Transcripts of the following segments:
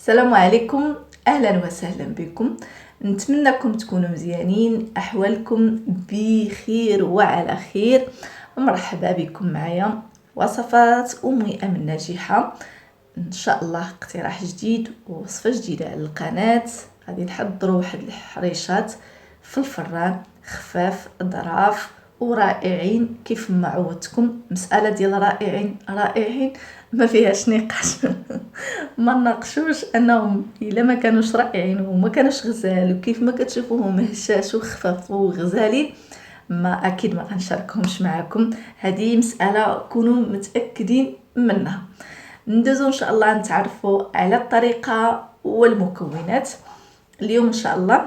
السلام عليكم، اهلا وسهلا بكم. نتمنىكم تكونوا مزيانين، احوالكم بخير وعلى خير. مرحبا بكم معايا وصفات امي امن ناجحه. ان شاء الله اقتراح جديد ووصفه جديده على القناه. غادي نحضروا واحد الحريشات في الفران خفاف ظراف ورائعين كيف ما عودتكم. مساله ديال رائعين رائعين ما فيهاش نقاش. ما ناقشوش انهم الا ما كانوش رائعين وما كانوش غزال وكيف ما كتشوفوهم هشاش وخفاف وغزالين، ما اكيد ما غنشاركهمش معكم. هذه مساله كونوا متاكدين منها. ندوزو ان شاء الله نتعرفوا على الطريقه والمكونات. اليوم ان شاء الله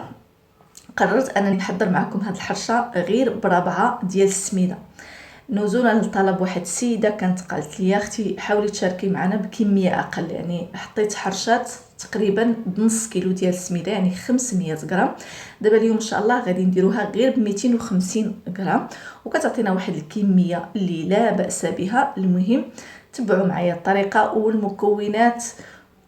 قررت انني نحضر معكم هذه الحرشه غير بربعه ديال السميده. نزولا لطلب واحد السيده كانت قالت لي اختي حاولي تشاركي معنا بكميه اقل، يعني حطيت حرشات تقريبا بنص كيلو ديال السميده، يعني 500 غرام. دابا اليوم ان شاء الله غادي نديروها غير ب 250 غرام وكتعطينا واحد الكميه اللي لا باس بها. المهم تبعوا معايا الطريقه والمكونات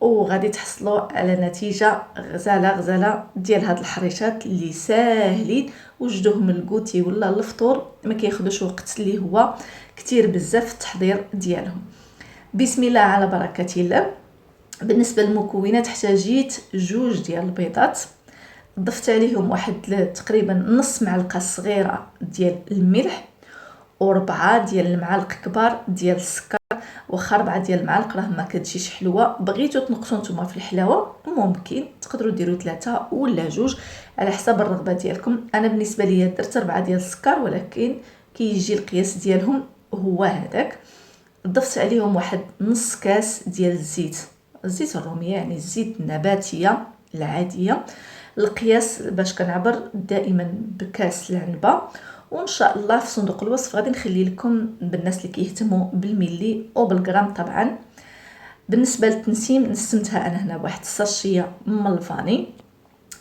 وغادي تحصلوا على نتيجه غزاله ديال هاد الحريشات اللي ساهلين. وجدوهم الكوتي ولا الفطور، ما كياخذوش وقت اللي هو كتير بزاف في التحضير ديالهم. بسم الله على بركه الله. بالنسبه للمكونات احتاجيت 2 ديال البيضات، ضفت عليهم واحد تقريبا نص معلقه صغيره ديال الملح و4 ديال المعالق كبار ديال السكر. واخا 4 ديال المعالق راه ما كتجيش حلوه، بغيتو تنقصوا نتوما في الحلاوه ممكن تقدروا ديروا 3 ولا 2 على حسب الرغبه ديالكم. انا بالنسبه لي درت 4 ديال السكر، ولكن كيجي القياس ديالهم هو هذاك. ضفت عليهم واحد نص كاس ديال الزيت الروميه، يعني الزيت النباتيه العاديه. القياس باش كنعبر دائما بكاس العنبه. وان شاء الله في صندوق الوصف غادي نخلي لكم بالناس اللي كيهتموا بالملي وبالغرام طبعا. بالنسبه للتنسيم نسمتها انا هنا بواحد الساشيه من الفاني.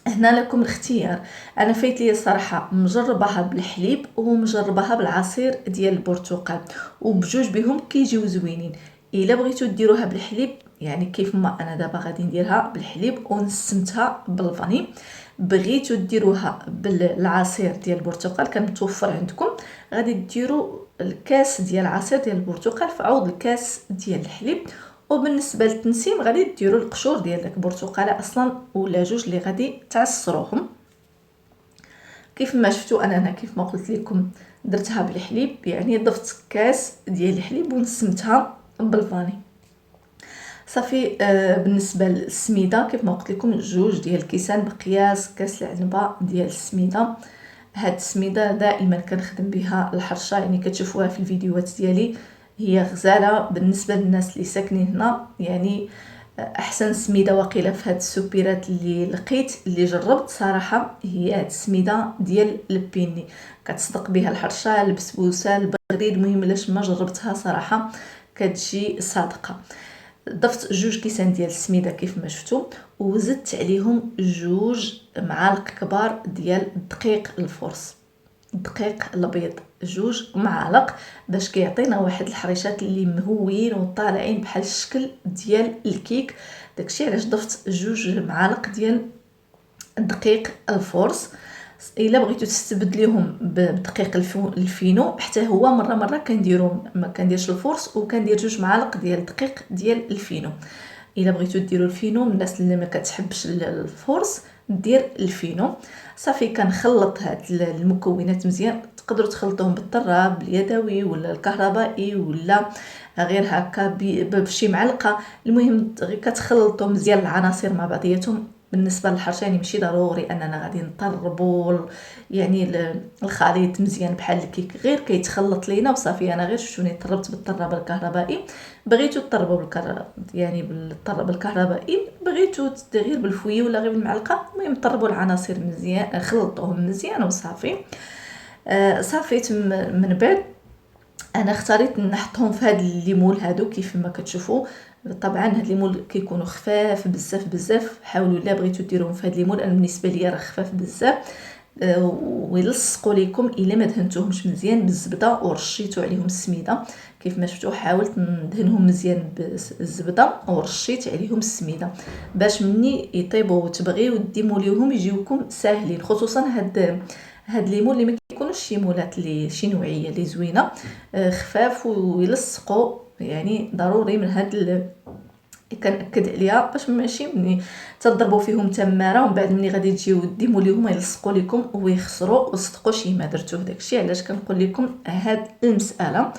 هنا لكم الاختيار، انا فايت لي الصراحه مجرباها بالحليب ومجرباها بالعصير ديال البرتقال، وبجوج بهم كيجيو زوينين. الا بغيتو ديروها بالحليب يعني كيف ما انا دابا غادي نديرها بالحليب ونسمتها بالفاني. بغيتو ديروها بالعصير ديال البرتقال كان متوفر عندكم، غادي ديروا الكاس ديال العصير ديال البرتقال في عوض الكاس ديال الحليب. وبالنسبه للتنسيم غادي ديروا القشور ديال داك البرتقاله اصلا ولا 2 اللي غادي تعصروهم. كيف ما شفتوا انا هنا كيف ما قلت لكم درتها بالحليب، يعني ضفت كاس ديال الحليب ونسمتها بالفاني صافي. بالنسبه للسميده كيف ما قلت لكم 2 ديال الكيسان بقياس كاس العنبه ديال السميده. هاد السميده دائما كنخدم بها الحرشه، يعني كتشوفوها في الفيديوهات ديالي هي غزاله. بالنسبه للناس اللي ساكنين هنا يعني احسن سميده وقيله في هاد السوبيرات اللي لقيت اللي جربت صراحه هي هاد السميده ديال البيني. كتصدق بها الحرشه البسبوسه البغريد، المهم لاش ما جربتها صراحه كتجي صادقه. ضفت 2 كيسان ديال السميده كيف ما شفتوا، وزدت عليهم 2 معالق كبار ديال الدقيق الفرص، الدقيق الابيض 2 معالق باش كيعطينا واحد الحريشات اللي مهويين وطالعين بحال الشكل ديال الكيك. داكشي علاش ضفت 2 معالق ديال الدقيق الفرص. الا بغيتو تستبدليهم بدقيق الفينو حتى هو مره كنديرو، ما كنديرش الفرص وكندير 2 معالق ديال الدقيق ديال الفينو. الا بغيتو ديروا الفينو من الناس اللي ما كتحبش الفرص دير الفينو. صافي كنخلط هاد المكونات مزيان، تقدروا تخلطوهم بالطراب باليدوي ولا الكهربائي ولا غير هكا بشي معلقه. المهم غير كتخلطوا مزيان العناصر مع بعضياتهم. بالنسبه للحرشه يعني ماشي ضروري اننا غادي نطربوا يعني الخليط مزيان بحال الكيك، غير كيتخلط لينا وصافي. انا غير شفتوني طربت بالطراب الكهربائي، بغيتو تطربوا يعني بالطرب الكهربائي، بغيتو غير بالفويه ولا غير بالمعلقه. المهم طربوا العناصر مزيان خلطوهم مزيان وصافي. صافيت من بعد انا اختاريت نحطهم في هاد الليمون هادو كيف ما كتشوفوا. طبعا هاد الليمون كيكونوا خفاف بزاف، حاولوا الا بغيتو ديروهم في هاد الليمون. انا بالنسبه ليا راه خفاف بزاف. ويلصقوا لكم الا ما دهنتوهمش مزيان بالزبده ورشيتوا عليهم السميده. كيف ما شفتوا حاولت ندهنهم مزيان بالزبده ورشيت عليهم السميده باش مني يطيبوا وتبغيو ديموا ليهم يجيوكم ساهلين، خصوصا هاد ليمون اللي ما كيكونوش شي مولات اللي شي نوعيه اللي زوينه خفاف ويلصقوا. يعني ضروري من هاد كنأكد عليها باش ماشي مني تضربوا فيهم تماره ومن بعد ملي غادي تجيو ديموا ليهم يلصقوا لكم ويخسروا وصدقوا شي ما درتوه. داكشي علاش كنقول لكم هاد المساله.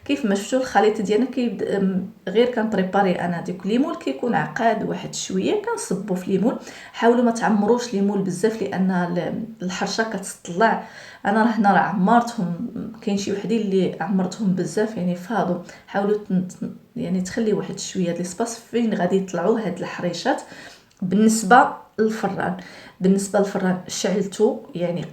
كيف ما شفتوا الخليط ديالنا كيبدا غير كنبريباري انا ديك ليمون كيكون عقاد واحد شويه كنصبوا في ليمون. حاولوا ما تعمروش ليمون بزاف لان الحرشه كتطلع. انا هنا راه عمرتهم، كاين شي وحدين اللي عمرتهم بزاف يعني فاضوا. حاولوا يعني تخلي واحد شويه د ليسباس فين غادي يطلعوا هاد الحريشات. بالنسبه للفران شعلته، يعني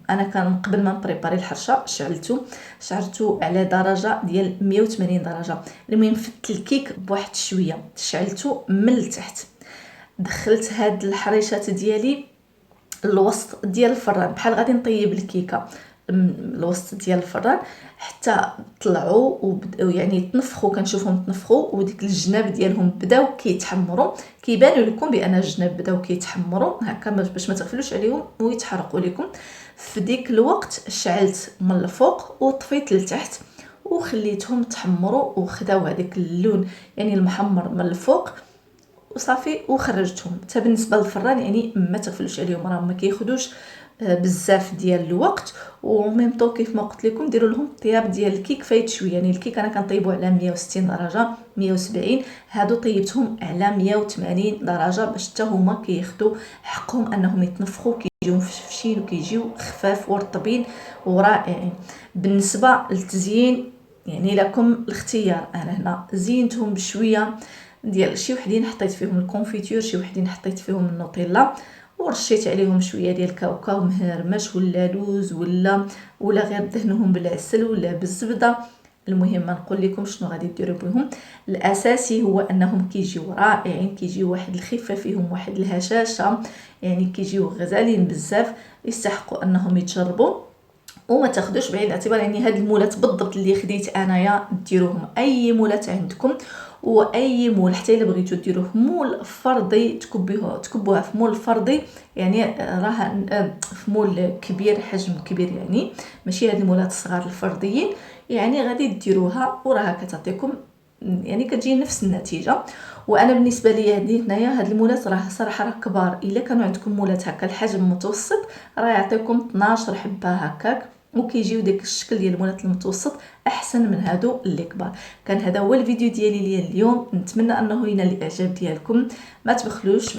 انا كان قبل ما نبريباري الحرشه شعلته على درجه ديال 180 درجه. المهم فت الكيك بواحد شويه شعلته من التحت. دخلت هاد الحريشات ديالي الوسط ديال الفران بحال غادي نطيب الكيكه الوسط ديال الفران حتى طلعوا وبداو يعني يتنفخوا. كنشوفهم تنفخوا وديك الجناب ديالهم بداو كيتحمروا. كيبانوا لكم بان الجناب بداو كيتحمروا هكا باش ما تغفلوش عليهم ويتحرقوا لكم. في ديك الوقت شعلت من الفوق وطفيت لتحت وخليتهم تحمروا وخداو هذاك اللون يعني المحمر من الفوق وصافي وخرجتهم. حتى بالنسبه للفران يعني ما تغفلوش عليهم، راه ما كياخذوش بزاف ديال الوقت. وميم طو كيف ما قلت لكم ديروا لهم الطياب ديال الكيك فايت شويه. يعني الكيك انا كنطيبو على 160 درجه 170، هادو طيبتهم على 180 درجه باش حتى هما كياخذوا حقهم انهم يتنفخوا، كيجيو مفشفشين وكيجيو خفاف ورطبين ورائعين. بالنسبه للتزيين يعني لكم الاختيار. انا هنا زينتهم بشويه ديال شي وحدين حطيت فيهم الكونفيتور، شي وحدين حطيت فيهم النوتيلا ورشيت عليهم شويه ديال الكاوكاو مهرمش ولا لوز ولا غير دهنهم بالعسل ولا بالزبده. المهم ما نقول لكم شنو غادي ديروا بهم. الاساسي هو انهم كيجيو رائعين، كيجيو واحد الخفه فيهم واحد الهشاشه، يعني كيجيو غزالين بزاف يستحقوا انهم يتجربوا. وما تاخذوش بعين الاعتبار يعني هاد المولات بالضبط اللي خديت انايا ديروهم اي مولات عندكم. واي مول حتى الا بغيتو ديروه مول فردي تكبوها في مول فردي، يعني راه في مول كبير حجم كبير، يعني ماشي هاد المولات الصغار الفرديين. يعني غادي ديروها وراها كتعطيكم يعني كتجي نفس النتيجه. وانا بالنسبه لي هنايا هاد المولات راه صراحه راه كبار. الا كانوا عندكم مولات هكا الحجم متوسط راه يعطيكم 12 حبه هكاك وكيجيو داك الشكل ديال المولات المتوسط احسن من هادو اللي كبار. كان هذا هو الفيديو ديالي اليوم، نتمنى انه ينال الاعجاب ديالكم. ما تبخلوش